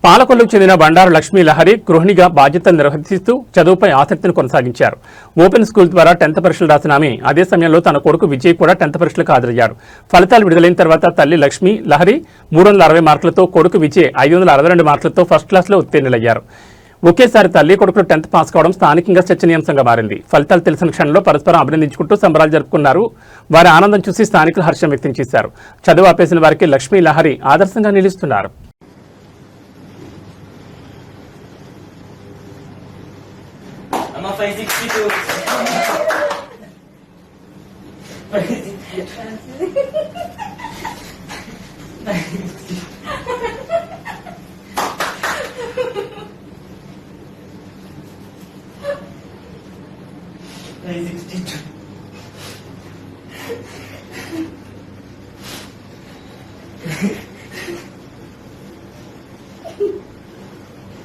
పాలకొల్లుకు చెందిన బండారు లక్ష్మీ లహరి గృహిణిగా బాధ్యతలు నిర్వహిస్తూ చదువుపై ఆసక్తిని కొనసాగించారు. ఓపెన్ స్కూల్ ద్వారా 10th పరీక్షలు రాసిన ఆమె అదే సమయంలో తన కొడుకు విజయ్ కూడా 10th పరీక్షలకు హాజరయ్యారు. ఫలితాలు విడుదలైన తర్వాత తల్లి లక్ష్మీ లహరి 360 మార్కులతో, కొడుకు విజయ్ 562 మార్కులతో ఫస్ట్ క్లాస్లో ఉత్తీర్ణులయ్యారు. ఒకేసారి తల్లి కొడుకులు 10th పాస్ కావడం స్థానికంగా చర్చనీయాంశంగా మారింది. ఫలితాలు తెలిసిన క్షణంలో పరస్పరం అభినందించుకుంటూ సంబరాలు జరుపుకున్నారు. వారి ఆనందం చూసి స్థానికులు హర్షం వ్యక్తం చేశారు. చదువు ఆపేసిన వారికి లక్ష్మీ లహరి ఆదర్శంగా నిలుస్తున్నారు. I'm a 562. I 62.